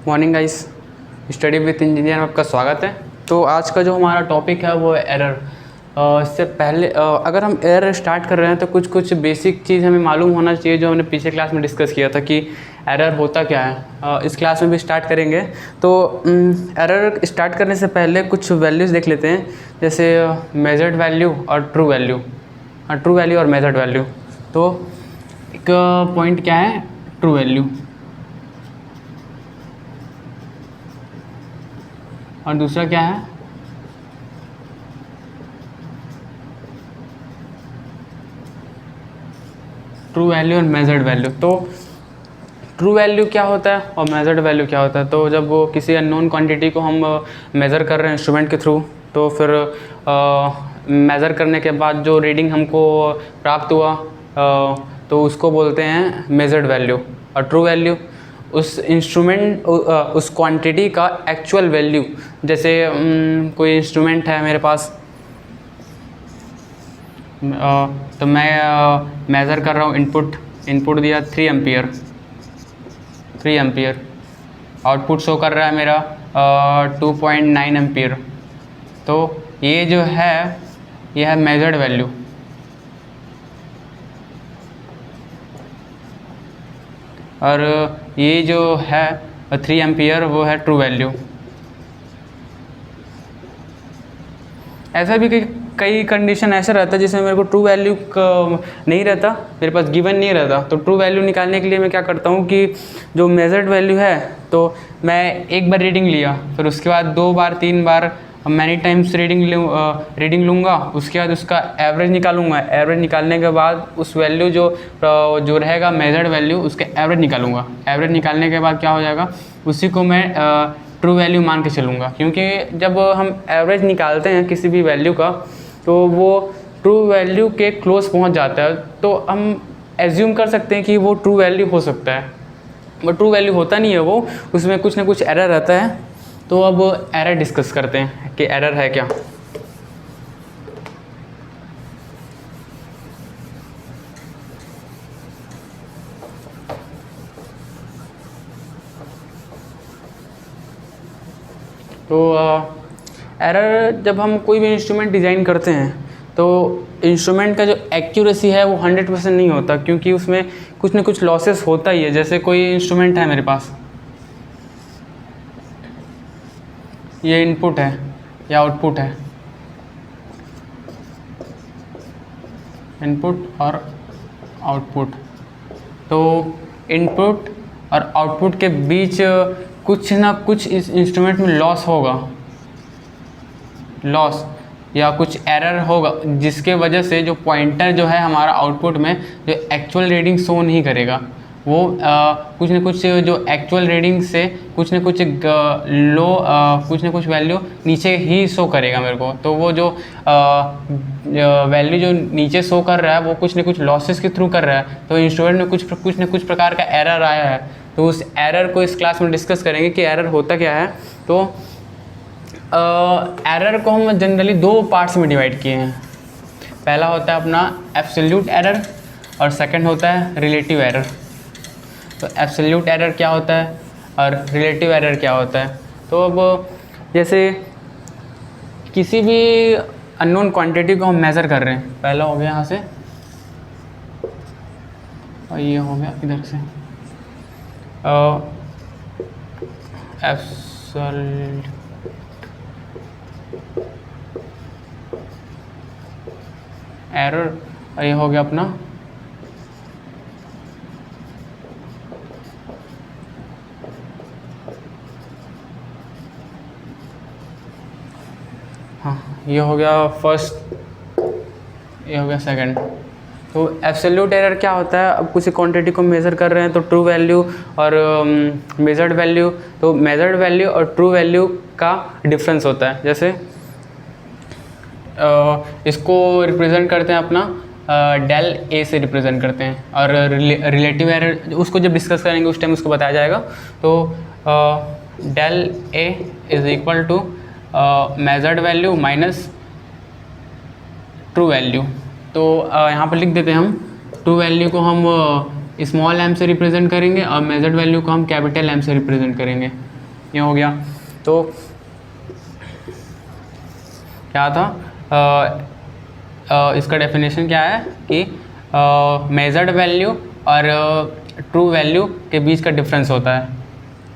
Morning guys, study with engineer में आपका स्वागत है। तो आज का जो हमारा टॉपिक है वो है एरर। इससे पहले अगर हम एरर स्टार्ट कर रहे हैं तो कुछ बेसिक चीज़ हमें मालूम होना चाहिए, जो हमने पिछले क्लास में डिस्कस किया था कि एरर होता क्या है। इस क्लास में भी स्टार्ट करेंगे। तो एरर स्टार्ट करने से पहले कुछ वैल्यूज़ देख लेते हैं, जैसे मेजर्ड वैल्यू और ट्रू वैल्यू। ट्रू वैल्यू और मेजर्ड वैल्यू। तो एक पॉइंट क्या है, ट्रू वैल्यू, और दूसरा क्या है, ट्रू वैल्यू और मेजर्ड वैल्यू। तो ट्रू वैल्यू क्या होता है और मेजर्ड वैल्यू क्या होता है? तो जब वो किसी अननोन क्वांटिटी को हम मेज़र कर रहे हैं इंस्ट्रूमेंट के थ्रू, तो फिर मेज़र करने के बाद जो रीडिंग हमको प्राप्त हुआ तो उसको बोलते हैं मेजर्ड वैल्यू। और ट्रू वैल्यू उस इंस्ट्रूमेंट उस क्वांटिटी का एक्चुअल वैल्यू। जैसे कोई इंस्ट्रूमेंट है मेरे पास, तो मैं मेज़र कर रहा हूँ इनपुट दिया 3 एम्पियर, आउटपुट शो कर रहा है मेरा 2.9 एम्पियर। तो ये जो है ये है मेजर्ड वैल्यू। और ये जो है 3 एम्पियर वो है ट्रू वैल्यू। ऐसा भी कई कंडीशन ऐसा रहता है जिसमें मेरे को ट्रू वैल्यू नहीं रहता, मेरे पास गिवन नहीं रहता। तो ट्रू वैल्यू निकालने के लिए मैं क्या करता हूँ कि जो मेजर्ड वैल्यू है, तो मैं एक बार रीडिंग लिया, फिर उसके बाद 2 बार 3 बार मैनी टाइम्स रीडिंग लूँगा, उसके बाद उसका एवरेज निकालूंगा। एवरेज निकालने के बाद उस वैल्यू जो रहेगा मेजर्ड वैल्यू, उसके एवरेज निकालूंगा। एवरेज निकालने के बाद क्या हो जाएगा, उसी को मैं ट्रू वैल्यू मान के चलूँगा। क्योंकि जब हम एवरेज निकालते हैं किसी भी वैल्यू का, तो वो ट्रू वैल्यू के क्लोज पहुंच जाता है, तो हम एज्यूम कर सकते हैं कि वो ट्रू वैल्यू हो सकता है। बट ट्रू वैल्यू होता नहीं है वो, उसमें कुछ ना कुछ एरर रहता है। तो अब एरर डिस्कस करते हैं कि एरर है क्या। तो एरर, जब हम कोई भी इंस्ट्रूमेंट डिज़ाइन करते हैं तो इंस्ट्रूमेंट का जो एक्यूरेसी है वो 100% नहीं होता, क्योंकि उसमें कुछ ना कुछ लॉसेस होता ही है। जैसे कोई इंस्ट्रूमेंट है मेरे पास, ये इनपुट है या आउटपुट है, इनपुट और आउटपुट। तो इनपुट और आउटपुट के बीच कुछ ना कुछ इस इंस्ट्रूमेंट में लॉस होगा, लॉस या कुछ एरर होगा, जिसके वजह से जो पॉइंटर जो है हमारा आउटपुट में जो एक्चुअल रीडिंग शो नहीं करेगा, वो कुछ न कुछ जो एक्चुअल रीडिंग से कुछ न कुछ कुछ न कुछ वैल्यू नीचे ही शो करेगा मेरे को। तो वो जो वैल्यू जो नीचे शो कर रहा है वो कुछ न कुछ लॉसेस के थ्रू कर रहा है। तो इंस्ट्रूमेंट में कुछ न कुछ प्रकार का एरर आया है, तो उस एरर को इस क्लास में डिस्कस करेंगे कि एरर होता क्या है। तो एरर को हम जनरली 2 पार्ट्स में डिवाइड किए हैं। पहला होता है अपना एब्सोल्यूट एरर और सेकंड होता है रिलेटिव एरर। तो एब्सोल्यूट एरर क्या होता है और रिलेटिव एरर क्या होता है? तो अब जैसे किसी भी अननोन क्वांटिटी को हम मेज़र कर रहे हैं, पहला हो गया यहाँ से और ये हो गया इधर से एब्सोल्यूट एरर, और ये हो गया अपना ये हो गया फर्स्ट, ये हो गया सेकंड। तो एब्सोल्यूट एरर क्या होता है? अब किसी क्वांटिटी को मेज़र कर रहे हैं तो ट्रू वैल्यू और मेजर्ड वैल्यू, तो मेजर्ड वैल्यू और ट्रू वैल्यू का डिफरेंस होता है। जैसे इसको रिप्रेजेंट करते हैं अपना डेल ए से रिप्रेजेंट करते हैं, और रिलेटिव एरर उसको जब डिस्कस करेंगे उस टाइम उसको बताया जाएगा। तो del A is equal to measured value minus true value. तो यहाँ पर लिख देते हैं हम, ट्रू वैल्यू को हम स्मॉल एम से रिप्रेजेंट करेंगे और मेजर्ड वैल्यू को हम कैपिटल एम से रिप्रेजेंट करेंगे। ये हो गया। तो क्या था, इसका डेफिनेशन क्या है कि मेजर्ड वैल्यू और ट्रू वैल्यू के बीच का डिफरेंस होता है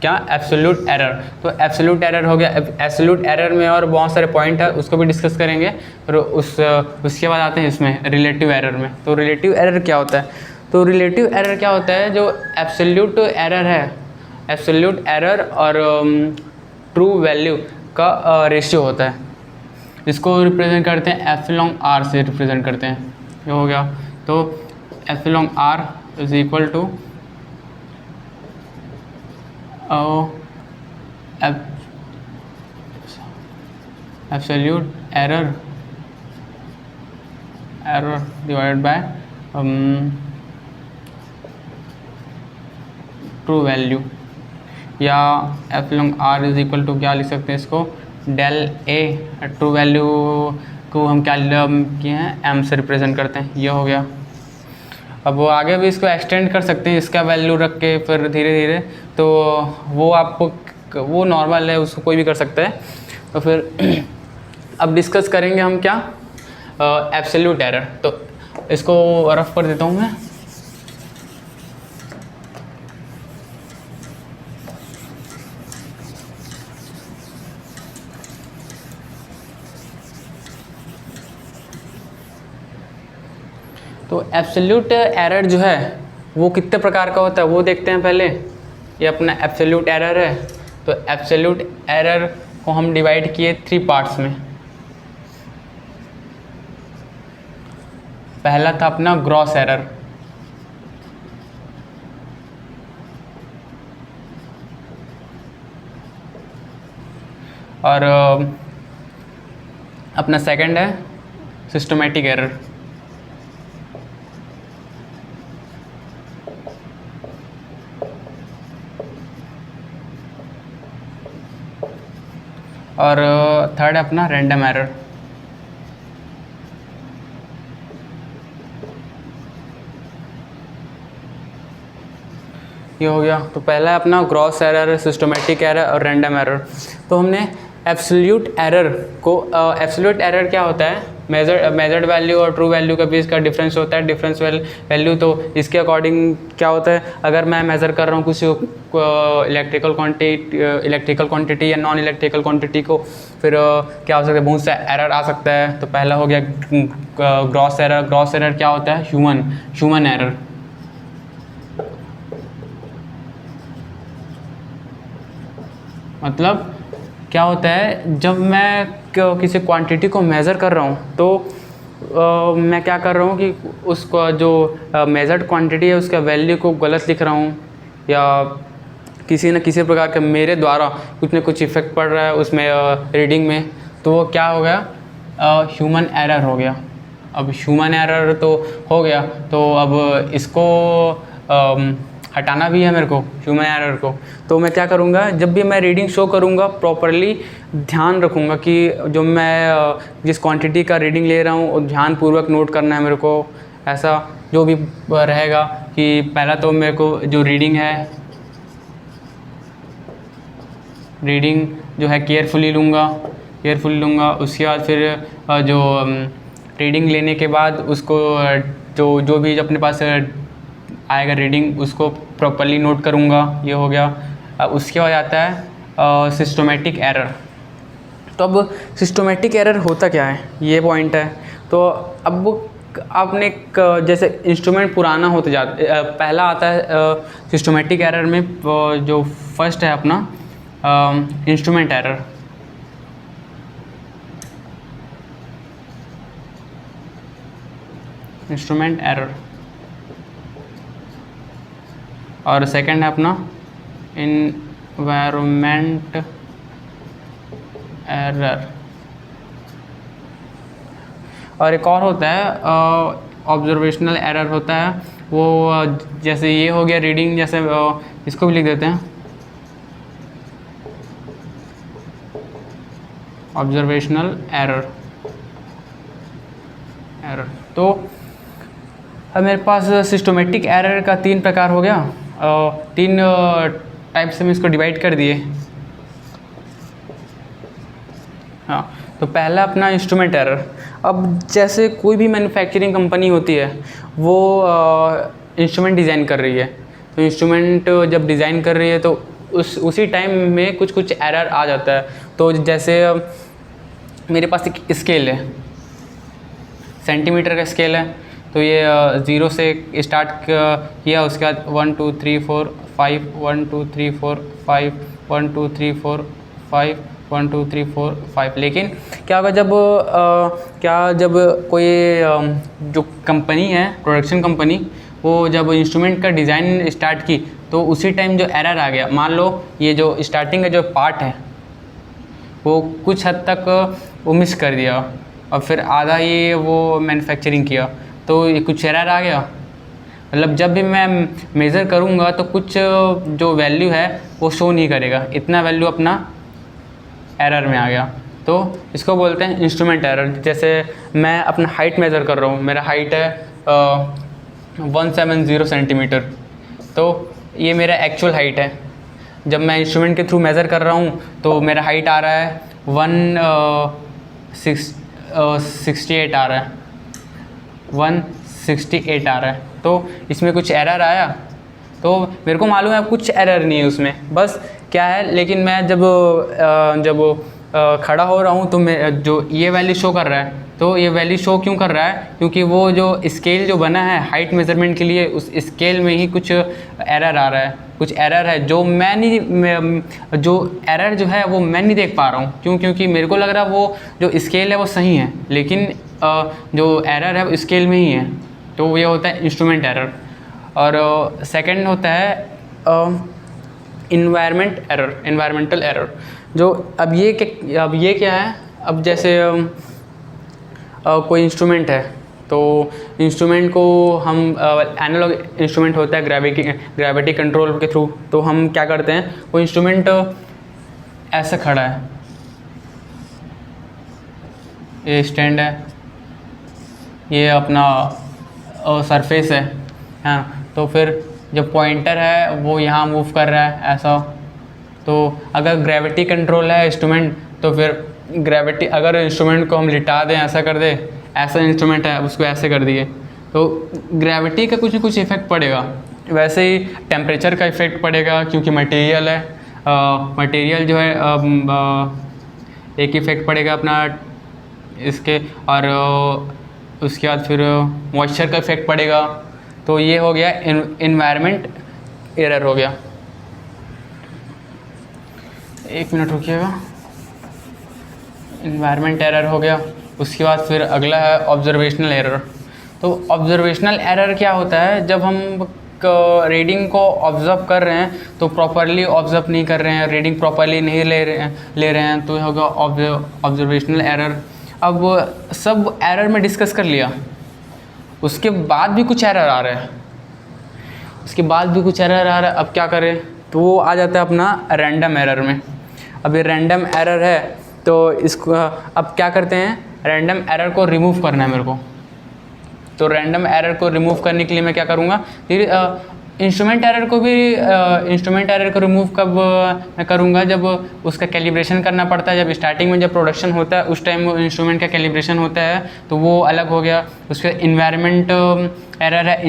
क्या, एब्सोल्यूट एरर। तो एब्सोल्यूट एरर हो गया। एब्सोल्यूट एरर में और बहुत सारे पॉइंट है, उसको भी डिस्कस करेंगे। और उसके बाद आते हैं इसमें रिलेटिव एरर में। तो रिलेटिव एरर क्या होता है, तो रिलेटिव एरर क्या होता है, जो एब्सोल्यूट एरर है, एब्सोल्यूट एरर और ट्रू वैल्यू का रेशियो होता है। इसको रिप्रेजेंट करते हैं एप्सिलॉन आर से रिप्रेजेंट करते हैं। ये हो गया। तो epsilon R is equal to absolute error divided by true value, या epsilon R is equal to क्या लिख सकते हैं इसको, डेल ए। ट्रू वैल्यू को हम क्या किए हैं, एम से रिप्रेजेंट करते हैं। ये हो गया। अब वो आगे भी इसको एक्सटेंड कर सकते हैं, इसका वैल्यू रख के फिर धीरे धीरे, तो वो आपको वो नॉर्मल है, उसको कोई भी कर सकता है। तो फिर अब डिस्कस करेंगे हम क्या, एब्सोल्यूट एरर। तो इसको रफ कर देता हूँ मैं। तो एब्सोल्यूट एरर जो है वो कितने प्रकार का होता है वो देखते हैं पहले। ये अपना एब्सोल्यूट एरर है। तो एब्सोल्यूट एरर को हम डिवाइड किए 3 पार्ट्स में। पहला था अपना ग्रॉस एरर, और अपना सेकंड है सिस्टमैटिक एरर। और थर्ड है अपना रैंडम एरर। ये हो गया। तो पहला है अपना ग्रॉस एरर, सिस्टमैटिक एरर और रैंडम एरर। तो हमने एब्सोल्यूट एरर को, एब्सोल्यूट एरर क्या होता है, मेजर्ड वैल्यू और ट्रू वैल्यू के बीच का डिफरेंस होता है, डिफरेंस वैल्यू। तो इसके अकॉर्डिंग क्या होता है, अगर मैं मेज़र कर रहा हूँ कुछ इलेक्ट्रिकल क्वांटिटी या नॉन इलेक्ट्रिकल क्वांटिटी को, फिर क्या हो सकता है, बहुत सा एरर आ सकता है। तो पहला हो गया ग्रॉस एरर। ग्रॉस एरर क्या होता है, ह्यूमन एरर। मतलब क्या होता है, जब मैं किसी क्वांटिटी को मेज़र कर रहा हूँ तो मैं क्या कर रहा हूँ कि उसको जो मेजर्ड क्वांटिटी है उसका वैल्यू को गलत लिख रहा हूँ, या किसी न किसी प्रकार का मेरे द्वारा कुछ न कुछ इफेक्ट पड़ रहा है उसमें रीडिंग में, तो वो क्या हो गया, ह्यूमन एरर हो गया। अब ह्यूमन एरर तो हो गया, तो अब इसको हटाना भी है मेरे को, ह्यूमन एरर को। तो मैं क्या करूँगा, जब भी मैं रीडिंग शो करूँगा प्रॉपरली ध्यान रखूँगा कि जो मैं जिस क्वांटिटी का रीडिंग ले रहा हूँ वो ध्यानपूर्वक नोट करना है मेरे को। ऐसा जो भी रहेगा कि पहला तो मेरे को जो रीडिंग है, रीडिंग जो है केयरफुली लूँगा। उसके बाद फिर जो रीडिंग लेने के बाद उसको जो भी अपने पास आएगा रीडिंग उसको प्रॉपरली नोट करूँगा। ये हो गया। उसके बाद आता है सिस्टमैटिक एरर। तो अब सिस्टमैटिक एरर होता क्या है, ये पॉइंट है। तो अब आपने जैसे इंस्ट्रूमेंट पुराना होते जाता, पहला आता है सिस्टमैटिक एरर में जो फर्स्ट है अपना इंस्ट्रूमेंट एरर। Instrument error. और सेकंड है अपना एनवायरनमेंट एरर। और एक और होता है ऑब्जर्वेशनल एरर होता है। वो जैसे ये हो गया रीडिंग, जैसे इसको भी लिख देते हैं ऑब्जर्वेशनल एरर। तो अब मेरे पास सिस्टमैटिक एरर का 3 प्रकार हो गया, 3 टाइप से हम इसको डिवाइड कर दिए। हाँ, तो पहला अपना इंस्ट्रूमेंट एरर। अब जैसे कोई भी मैन्युफैक्चरिंग कंपनी होती है वो इंस्ट्रूमेंट डिज़ाइन कर रही है, तो इंस्ट्रूमेंट जब डिज़ाइन कर रही है तो उसी टाइम में कुछ कुछ एरर आ जाता है। तो जैसे मेरे पास एक स्केल है, सेंटीमीटर का स्केल है, तो ये 0 से स्टार्ट किया, उसके बाद 1 2 3 4 5 1 2 3 4 5 1 2 3 4 5 1 2 3 4 5। लेकिन क्या होगा जब कोई जो कंपनी है, प्रोडक्शन कंपनी, वो जब इंस्ट्रूमेंट का डिज़ाइन स्टार्ट की तो उसी टाइम जो एरर आ गया, मान लो ये जो स्टार्टिंग का जो पार्ट है वो कुछ हद तक वो मिस कर दिया और फिर आधा ये वो मैन्युफैक्चरिंग किया, तो ये कुछ एरर आ गया। मतलब जब भी मैं मेज़र करूँगा तो कुछ जो वैल्यू है वो शो नहीं करेगा, इतना वैल्यू अपना एरर में आ गया, तो इसको बोलते हैं इंस्ट्रूमेंट एरर। जैसे मैं अपना हाइट मेज़र कर रहा हूँ, मेरा हाइट है 170 सेंटीमीटर, तो ये मेरा एक्चुअल हाइट है। जब मैं इंस्ट्रूमेंट के थ्रू मेज़र कर रहा हूँ तो मेरा हाइट आ रहा है 168 आ रहा है, 168 आ रहा है। तो इसमें कुछ एरर आया, तो मेरे को मालूम है कुछ एरर नहीं है उसमें, बस क्या है, लेकिन मैं जब खड़ा हो रहा हूँ तो मैं जो ये वैल्यू शो कर रहा है, तो ये वैल्यू शो क्यों कर रहा है, क्योंकि वो जो स्केल जो बना है हाइट मेज़रमेंट के लिए, उस स्केल में ही कुछ एरर आ रहा है, कुछ एरर है जो जो एरर जो है वो मैं नहीं देख पा रहा हूँ। क्यों? क्योंकि मेरे को लग रहा है वो जो स्केल है वो सही है, लेकिन जो एरर है वो स्केल में ही है, तो ये होता है इंस्ट्रूमेंट एरर। और सेकंड होता है इन्वायरमेंटल एरर। जो अब ये क्या है, अब जैसे कोई इंस्ट्रूमेंट है, तो इंस्ट्रूमेंट को हम एनालॉग इंस्ट्रूमेंट होता है ग्रेविटी कंट्रोल के थ्रू, तो हम क्या करते हैं, वो इंस्ट्रूमेंट ऐसे खड़ा है, ये स्टैंड है, ये अपना सरफेस है, हाँ, तो फिर जो पॉइंटर है वो यहाँ मूव कर रहा है ऐसा। तो अगर ग्रेविटी कंट्रोल है इंस्ट्रूमेंट, तो फिर ग्रेविटी, अगर इंस्ट्रूमेंट को हम लिटा दें, ऐसा कर दें, ऐसा इंस्ट्रूमेंट है उसको ऐसे कर दिए, तो ग्रेविटी का कुछ न कुछ इफ़ेक्ट पड़ेगा। वैसे ही टेम्परेचर का इफ़ेक्ट पड़ेगा, क्योंकि मटेरियल है, मटेरियल जो है एक इफ़ेक्ट पड़ेगा अपना इसके, और उसके बाद फिर मॉइस्चर का इफ़ेक्ट पड़ेगा। तो ये हो गया इन्वायरमेंट एरर हो गया। एक मिनट रुकिएगा, इन्वायरमेंट एरर हो गया। उसके बाद फिर अगला है ऑब्जर्वेशनल एरर। तो ऑब्जर्वेशनल एरर क्या होता है, जब हम रीडिंग को ऑब्ज़र्व कर रहे हैं तो प्रॉपरली ऑब्ज़र्व नहीं कर रहे हैं, रीडिंग प्रॉपरली नहीं ले रहे हैं, तो ये होगा ऑब्जर्वेशनल एरर। अब सब एरर में डिस्कस कर लिया, उसके बाद भी कुछ एरर आ रहा है, अब क्या करें, तो वो आ जाता है अपना रैंडम एरर में। अब ये रैंडम एरर है, तो इसको अब क्या करते हैं, रैंडम एरर को रिमूव करना है मेरे को। तो रैंडम एरर को रिमूव करने के लिए मैं क्या करूँगा, इंस्ट्रूमेंट एरर को रिमूव कब मैं करूँगा, जब उसका कैलिब्रेशन करना पड़ता है। जब स्टार्टिंग में जब प्रोडक्शन होता है उस टाइम इंस्ट्रूमेंट का कैलिब्रेशन होता है, तो वो अलग हो गया। उसके इन्वायरमेंट एरर है,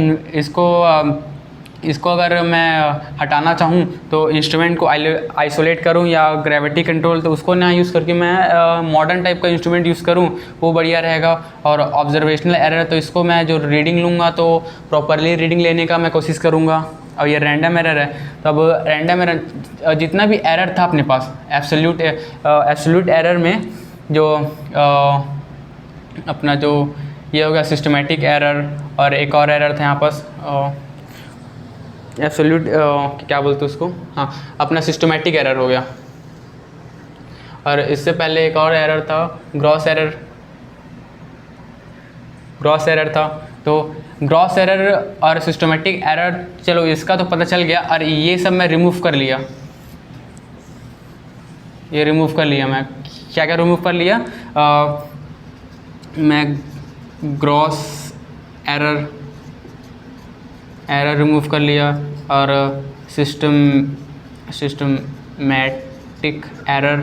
इसको अगर मैं हटाना चाहूँ तो इंस्ट्रूमेंट को आइसोलेट करूँ, या ग्रेविटी कंट्रोल तो उसको ना यूज़ करके मैं मॉडर्न टाइप का इंस्ट्रूमेंट यूज़ करूँ, वो बढ़िया रहेगा। और ऑब्जर्वेशनल एरर, तो इसको मैं जो रीडिंग लूँगा तो प्रॉपरली रीडिंग लेने का मैं कोशिश करूँगा। और ये रैंडम एरर है, तो अब रैंडम एरर, जितना भी एरर था अपने पास एब्सोल्यूट एरर में, जो अपना जो ये हो गया सिस्टमेटिक एरर, और एक और एरर था यहाँ पास एब्सोल्यूट क्या बोलते उसको, हाँ, अपना सिस्टमेटिक एरर हो गया। और इससे पहले एक और एरर था, ग्रॉस एरर था। तो ग्रॉस एरर और सिस्टमेटिक एरर, चलो इसका तो पता चल गया। और ये सब मैं रिमूव कर लिया, मैं क्या रिमूव कर लिया, मैं ग्रॉस एरर रिमूव कर लिया, और सिस्टमेटिक एरर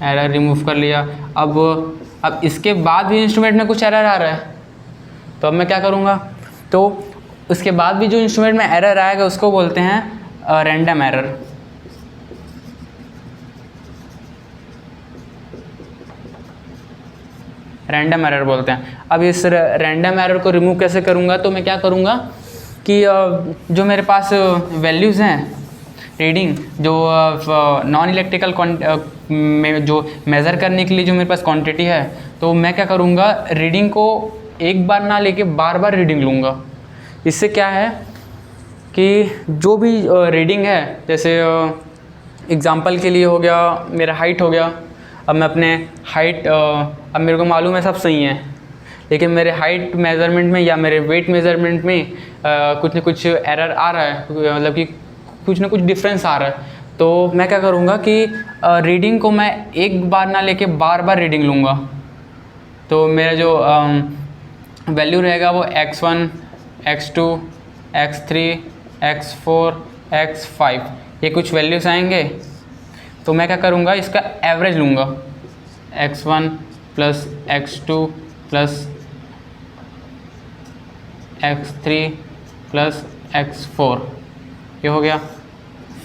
एरर रिमूव कर लिया। अब इसके बाद भी इंस्ट्रूमेंट में कुछ एरर आ रहा है, तो अब मैं क्या करूँगा, तो उसके बाद भी जो इंस्ट्रूमेंट में एरर आएगा उसको बोलते हैं रैंडम एरर। रैंडम एरर बोलते हैं। अब इस रैंडम एरर को रिमूव कैसे करूँगा, तो मैं क्या करूँगा कि जो मेरे पास वैल्यूज़ हैं रीडिंग, जो नॉन इलेक्ट्रिकल में जो मेज़र करने के लिए जो मेरे पास क्वांटिटी है, तो मैं क्या करूँगा, रीडिंग को एक बार ना लेके बार बार रीडिंग लूँगा। इससे क्या है कि जो भी रीडिंग है, जैसे एग्ज़ाम्पल के लिए हो गया मेरा हाइट हो गया, अब मैं अपने हाइट अब मेरे को मालूम है सब सही है, लेकिन मेरे हाइट मेज़रमेंट में या मेरे वेट मेज़रमेंट में कुछ न कुछ एरर आ रहा है, मतलब कि कुछ ना कुछ डिफरेंस आ रहा है, तो मैं क्या करूँगा कि रीडिंग को मैं एक बार ना लेके बार बार रीडिंग लूँगा। तो मेरा जो वैल्यू रहेगा वो x1, x2, x3, x4, x5 ये कुछ वैल्यूज़ आएंगे। तो मैं क्या करूँगा, इसका एवरेज लूँगा, x1 plus x2 plus x3 plus x4, ये हो गया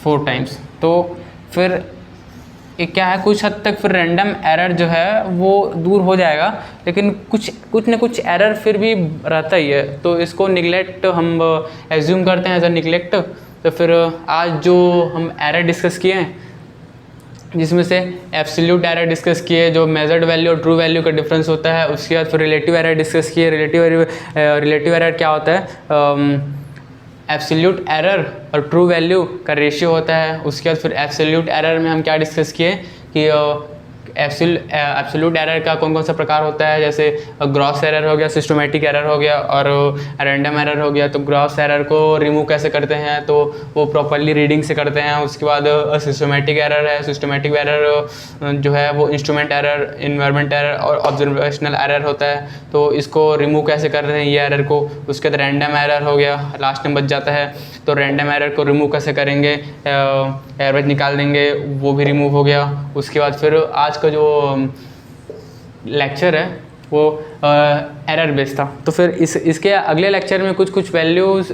4 टाइम्स। तो फिर ये क्या है, कुछ हद तक फिर रैंडम एरर जो है वो दूर हो जाएगा, लेकिन कुछ न कुछ एरर फिर भी रहता ही है, तो इसको निगलेक्ट हम एज्यूम करते हैं एज अ निगलेक्ट। तो फिर आज जो हम एरर डिस्कस किए हैं, जिसमें से एब्सोल्यूट एरर डिस्कस किए, जो मेजर्ड वैल्यू और ट्रू वैल्यू का डिफरेंस होता है, उसके बाद फिर रिलेटिव एरर डिस्कस किए। रिलेटिव एरर क्या होता है, एब्सोल्यूट एरर और ट्रू वैल्यू का रेशियो होता है। उसके बाद फिर एब्सोल्यूट एरर में हम क्या डिस्कस किए कि एब्सोल्यूट एरर का कौन कौन सा प्रकार होता है, जैसे ग्रॉस एरर हो गया, सिस्टमेटिक एरर हो गया और रैंडम एरर हो गया। तो ग्रॉस एरर को रिमूव कैसे करते हैं, तो वो प्रॉपरली रीडिंग से करते हैं। उसके बाद सिस्टमेटिक एरर है, सिस्टमेटिक एरर जो है वो इंस्ट्रूमेंट एरर, इन्वायरमेंट एरर और ऑब्जर्वेशनल एरर होता है, तो इसको रिमूव कैसे कर रहे हैं ये एरर को। उसके बाद रैंडम एरर हो गया, लास्ट में बच जाता है, तो रैंडम एरर को रिमूव कैसे करेंगे, एवरेज निकाल देंगे, वो भी रिमूव हो गया। उसके बाद फिर आज का जो लेक्चर है वो एरर बेस्ड था। तो फिर इसके अगले लेक्चर में कुछ वैल्यूज़,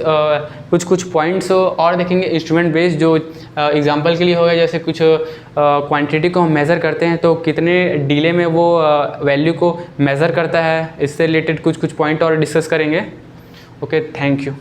कुछ पॉइंट्स और देखेंगे इंस्ट्रूमेंट बेस्ड, जो एग्जांपल के लिए हो गया, जैसे कुछ क्वांटिटी को हम मेज़र करते हैं तो कितने डिले में वो वैल्यू को मेज़र करता है, इससे रिलेटेड कुछ पॉइंट और डिस्कस करेंगे। Okay, thank you.